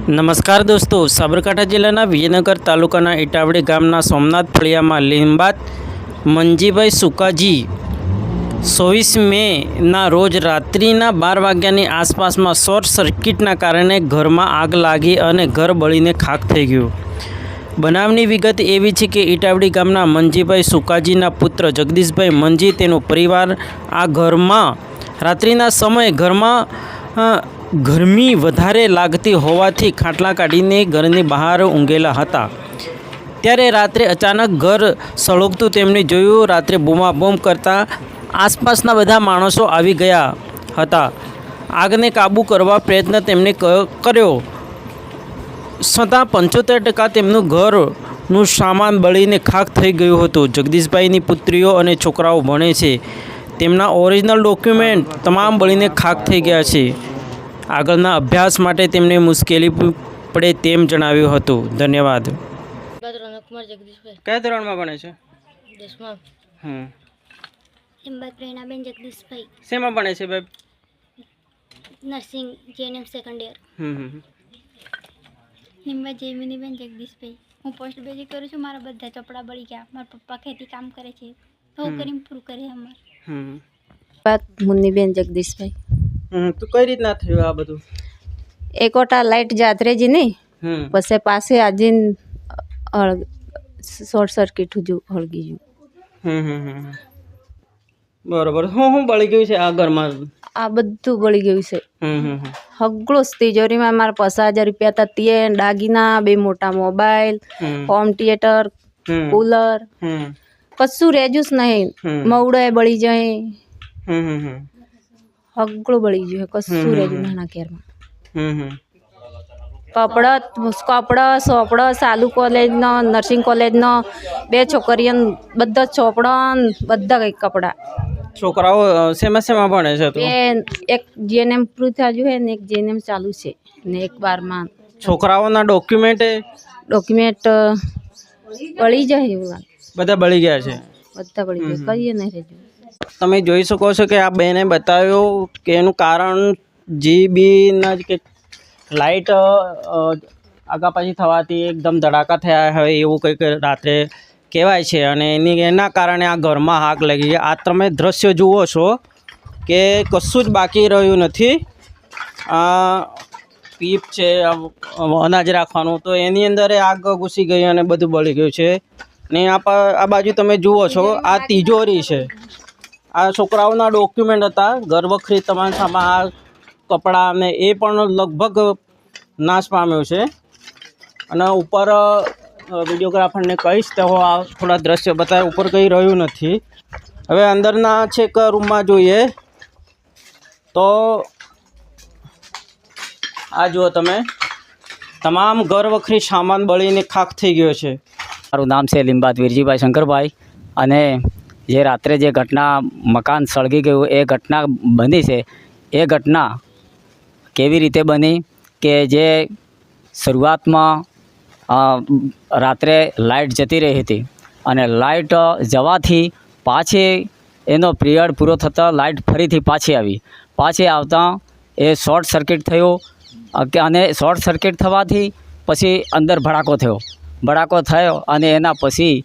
નમસ્કાર દોસ્તો, સાબરકાંઠા જિલ્લાના વિજયનગર તાલુકાના ઇટાવડી ગામના સોમનાથ ફળિયામાં લિંબાત મંજીભાઈ સુકાજી 24 મેના રોજ રાત્રિના 12 વાગ્યાની આસપાસમાં શોર્ટ સર્કિટના કારણે ઘરમાં આગ લાગી અને ઘર બળીને ખાખ થઈ ગયું. બનાવની વિગત એવી છે કે ઇટાવડી ગામના મંજીભાઈ સુકાજીના પુત્ર જગદીશભાઈ મંજી તેનો પરિવાર આ ઘરમાં રાત્રિના સમયે ઘરમાં ગરમી વધારે લાગતી હોવાથી ખાટલા કાઢીને ઘરની બહાર ઊંઘેલા હતા. ત્યારે રાત્રે અચાનક ઘર સળગતું તેમણે જોયું. રાત્રે બૂમાબૂમ કરતાં આસપાસના બધા માણસો આવી ગયા હતા. આગને કાબૂ કરવા પ્રયત્ન તેમણે કર્યો, છતાં 75% તેમનું ઘરનું સામાન બળીને ખાખ થઈ ગયું હતું. જગદીશભાઈની પુત્રીઓ અને છોકરાઓ ભણે છે. તેમના ઓરિજિનલ ડોક્યુમેન્ટ તમામ બળીને ખાખ થઈ ગયા છે. આગળના અભ્યાસ માટે તેમને મુશ્કેલી પડે તેમ જણાવ્યું હતું. ધન્યવાદ. કયા ધોરણમાં ભણે છે? 10માં. લિંબાત પ્રેરણાબેન જગદીશભાઈ. શેમાં ભણે છે ભાઈ? Nursing GNM second year. Limbat જયમિનીબેન જગદીશભાઈ. હું પોસ્ટ બેઝિક કરું છું. મારા બધા ચોપડા બળી ગયા. મારા પપ્પા ખેતી કામ કરે છે, તો કરીને પૂરું કરે અમારે. વાત મુન્નીબેન જગદીશભાઈ. તો કઈ રીતના થયું આ બધું? એકોટા લાઇટ જાત્રે જ નહીં, પછી પાસે આજે શોર્ટ સર્કિટ હળગી ગયું. બરોબર. હું બળી ગયું છે આ ઘરમાં? આ બધું બળી ગયું છે. હગળું તિજોરીમાં મારા 50,000 રૂપિયા હતા. તે દાગીના, 2 મોટા મોબાઈલ, હોમ થિયેટર, કુલર, કશું રહેજું જ નહીં. મવડો બળી જાય, હગળું બળી ગયું, કશું રહેજું નાના ઘેરમાં. કપડા સોપડા, ચાલુ કોલેજનો, નર્સિંગ કોલેજનો, 2 છોકરીઓ, બધા ચોપડા, બધા કંઈક કપડા. છોકરાઓ શેમાં ભણે છે? એક જેએનએમ પૂરું થયું છે ને એક જેએનએમ ચાલુ છે ને એક 12માં. છોકરાઓના ડોક્યુમેન્ટ બળી જાય એવું લાગે. બધા બળી ગયા છે. બધા બળી ગયા, કહીએ નહીં રહેજું. તમે જોઈ શકો છો કે આ બેને બતાવ્યું કે એનું કારણ જીબીના કે લાઇટ આગા પાછી થવાથી એકદમ ધડાકા થયા હોય એવું કંઈક રાત્રે કહેવાય છે, અને એના કારણે આ ઘરમાં આગ લાગી ગઈ. આ તમે દ્રશ્ય જુઓ છો કે કશું જ બાકી રહ્યું નથી. આ પીપ છે અનાજ રાખવાનું, તો એની અંદર આગ ઘૂસી ગઈ અને બધું બળી ગયું છે. ને આ બાજુ તમે જુઓ છો આ તિજોરી છે. આ છોકરાઓના ડોક્યુમેન્ટ હતા, ઘરવખરી તમામ સામાન, કપડાં ને એ પણ લગભગ નાશ પામ્યું છે. અને ઉપર વિડીયોગ્રાફરને કહીશ તો આ થોડા દ્રશ્ય બતાવે. ઉપર કંઈ રહ્યું નથી. હવે અંદરના છેક રૂમમાં જોઈએ તો આ જુઓ તમે, તમામ ઘરવખરી સામાન બળીને ખાખ થઈ ગયો છે. મારું નામ છે લિંબાત વીરજીભાઈ શંકરભાઈ. અને જે રાત્રે જે ઘટના મકાન સળગી ગયું એ ઘટના બની છે, એ ઘટના કેવી રીતે બની કે જે શરૂઆતમાં રાત્રે લાઇટ જતી રહી હતી અને લાઇટ જવાથી પાછી એનો પિરિયડ પૂરો થતાં લાઇટ ફરીથી પાછી આવી. પાછી આવતાં એ શોર્ટ સર્કિટ થયો અને શોર્ટ સર્કિટ થવાથી પછી અંદર ભડાકો થયો અને એના પછી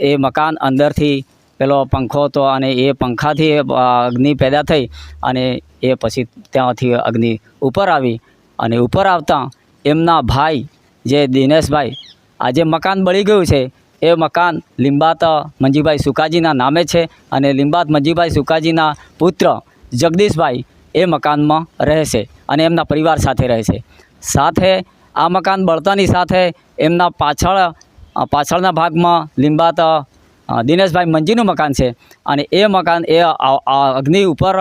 એ મકાન અંદરથી પેલો પંખો હતો અને એ પંખાથી અગ્નિ પેદા થઈ અને એ પછી ત્યાંથી અગ્નિ ઉપર આવી. અને ઉપર આવતાં એમના ભાઈ જે દિનેશભાઈ, આ જે મકાન બળી ગયું છે એ મકાન લિંબાત મંજીભાઈ સુકાજીના નામે છે. અને લિંબાત મંજીભાઈ સુકાજીના પુત્ર જગદીશભાઈ એ મકાનમાં રહે છે અને એમના પરિવાર સાથે રહે છે. સાથે આ મકાન બળતાની સાથે એમના પાછળના ભાગમાં લિંબાત દિનેશભાઈ મંજીનું મકાન છે. અને એ મકાન એ અગ્નિ ઉપર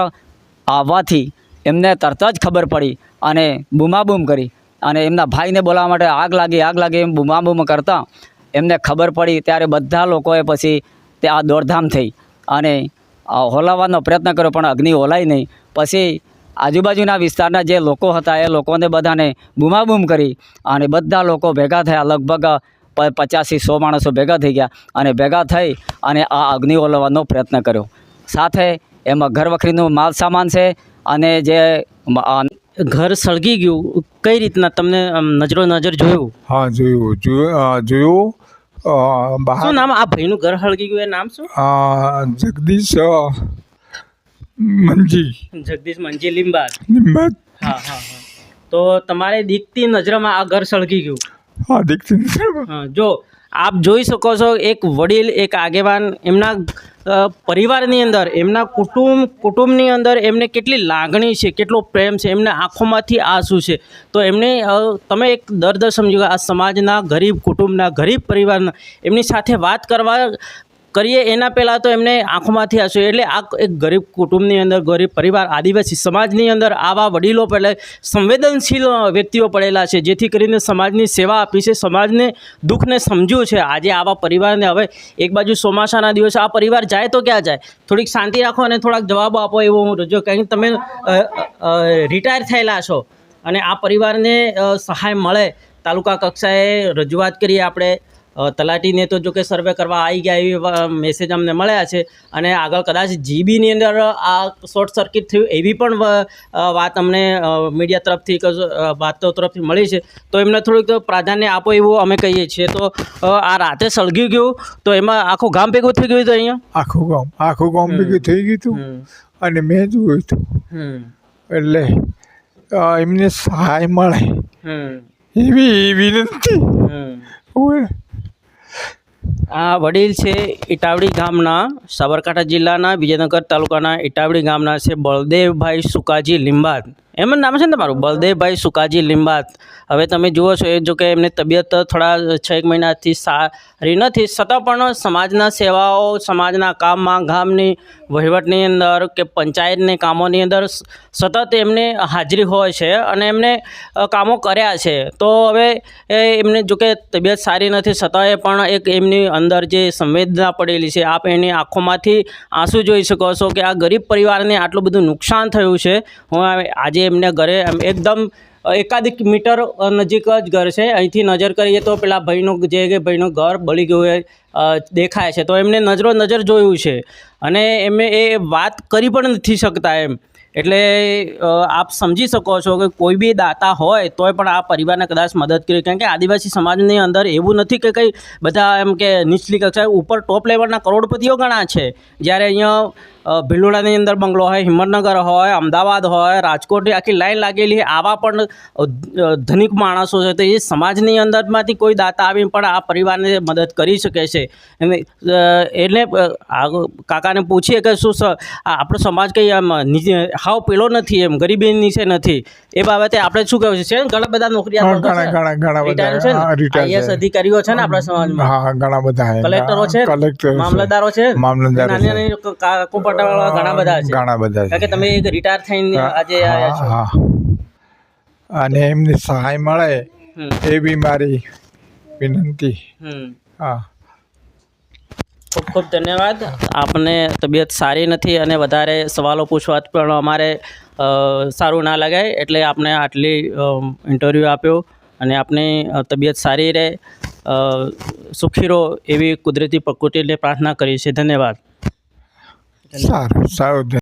આવવાથી એમને તરત જ ખબર પડી અને બૂમાબૂમ કરી અને એમના ભાઈને બોલાવવા માટે આગ લાગી એમ બૂમાબૂમ કરતાં એમને ખબર પડી. ત્યારે બધા લોકોએ પછી ત્યાં દોડધામ થઈ અને હોલાવવાનો પ્રયત્ન કર્યો, પણ અગ્નિ હોલાઈ નહીં. પછી આજુબાજુના વિસ્તારના જે લોકો હતા એ લોકોને બધાને બૂમાબૂમ કરી અને બધા લોકો ભેગા થયા. લગભગ 50 થી 100 માણસો ભેગા થઈ ગયા અને ભેગા થઈ અને આ અગ્નિ ઓલવવાનો પ્રયત્ન કર્યો. સાથે એમાં ઘરવખરીનું માલ સામાન છે અને જે ઘર સળગી ગયું કઈ રીતના તમને નજર જોયું? હા જોયું બહાર શું નામ આ ભાઈનું ઘર સળગી ગયું એ નામ શું? જગદીશ મંજી જગદીશ મંજી લીંબાદ. નિંબાત. હા હા હા. તો તમારે દીખતી નજરમાં આ ઘર સળગી ગયું. હા દીકરી હા, જો આપ જોઈ શકો છો એક વડીલ એક આગેવાન એમના પરિવારની અંદર એમના કુટુંબની અંદર એમને કેટલી લાગણી છે, કેટલો પ્રેમ છે, એમના આંખોમાંથી આંસુ છે. તો એમને તમે એક દર્દ સમજો આ સમાજના ગરીબ કુટુંબના ગરીબ પરિવારના એમની સાથે વાત કરીએ એના પહેલાં તો એમને આંખોમાંથી આંસુ. એટલે આ એક ગરીબ કુટુંબની અંદર ગરીબ પરિવાર આદિવાસી સમાજની અંદર આવા વડીલો પહેલાં સંવેદનશીલ વ્યક્તિઓ પડેલા છે, જેથી કરીને સમાજની સેવા આપી છે, સમાજને દુઃખને સમજ્યું છે. આજે આવા પરિવારને હવે એક બાજુ ચોમાસાના દિવસે આ પરિવાર જાય તો ક્યાં જાય? થોડીક શાંતિ રાખો અને થોડાક જવાબો આપો એવો હું રજૂ, કારણ કે તમે રિટાયર થયેલા છો અને આ પરિવારને સહાય મળે. તાલુકા કક્ષાએ રજૂઆત કરીએ આપણે, તલાટીને તો જો કે સર્વે કરવા આવી ગયા એવી મેસેજ અમને મળ્યા છે અને આગળ કદાચ જીબીની અંદર આ શોર્ટ સર્કિટ થયું એવી પણ વાત અમને મીડિયા તરફથી વાતો તરફથી મળી છે. તો એમને થોડુંક પ્રાધાન્ય આપો એવું અમે કહીએ છીએ. તો આ રાતે સળગી ગયું તો એમાં આખું ગામ ભેગું થઈ ગયું હતું અહીંયા? આખું ગામ ભેગું થઈ ગયું હતું અને મેં જોયું હતું. એટલે એમને સહાય મળે એવી વિનંતી. આ વડીલ છે ઇટાવડી ગામના, સાબરકાંઠા જિલ્લાના વિજયનગર તાલુકાના ઇટાવડી ગામના છે બળદેવભાઈ સુકાજી લીંબાદ. એમ જ નામ છે ને તમારું? બળદેવભાઈ સુકાજી લીંબાદ. હવે તમે જુઓ છો એ જો કે એમની તબિયત થોડા 6 મહિનાથી સારી નથી, છતાં પણ સમાજના સેવાઓ, સમાજના કામમાં, ગામની વહીવટની અંદર કે પંચાયતની કામોની અંદર સતત એમને હાજરી હોય છે અને એમને કામો કર્યા છે. તો હવે એમને જો કે તબિયત સારી નથી, છતાંય પણ એક એમની અંદર જે સંવેદના પડેલી છે, આપ એની આંખોમાંથી આંસુ જોઈ શકો છો કે આ ગરીબ પરિવારને આટલું બધું નુકસાન થયું છે. હું આજે એમને ઘરે એકદમ 1 મીટર નજીક જ ઘર છે, અહીંથી નજર કરીએ તો પેલા ભાઈનું ઘર બળી ગયું એ દેખાય છે. તો એમને નજર જોયું છે અને એમને એ વાત કરી પણ નથી શકતા એમ. એટલે આપ સમજી શકો છો કે કોઈ બી દાતા હોય તોય પણ આ પરિવારને કદાચ મદદ કરી, કારણ કે આદિવાસી સમાજની અંદર એવું નથી કે કંઈ બધા એમ કે નીચલી કક્ષાએ ઉપર ટોપ લેવલના કરોડપતિઓ ઘણા છે. જ્યારે અહીંયા ભિલોડાની અંદર બંગલો હોય, હિંમતનગર હોય, અમદાવાદ હોય, રાજકોટની આખી લાઈન લાગેલી આવા પણ ધનિક માણસો છે. તો એ સમાજની અંદરમાંથી કોઈ દાતા આવીને પણ આ પરિવારને મદદ કરી શકે છે. એટલે કાકાને પૂછીએ કે શું આપણો સમાજ કંઈ આમ હાવ પેલો નથી, એમ ગરીબી નીચે નથી, એ બાબતે આપણે શું કહેવું છે? ઘણા બધા નોકરીયાત IAS અધિકારીઓ છે ને આપણા સમાજમાં. હા ઘણા બધા કલેક્ટરો છે, મામલતદારો છે, નાની ઘણા બધા છે. કારણ કે તમે એક રિટાયર થઈને આજે આવ્યા છો. અને એમને સહાય મળે એવી મારી વિનંતી. હા, ખૂબ ખૂબ ધન્યવાદ. આપને તબિયત સારી નથી અને વધારે સવાલો પૂછવા પણ અમારે સારું ના લગાય, એટલે આપને આટલી ઇન્ટરવ્યૂ આપ્યો અને આપની તબિયત સારી રહે, સુખી રહો એવી કુદરતી પ્રકૃતિને પ્રાર્થના કરી છે. ધન્યવાદ. સારું.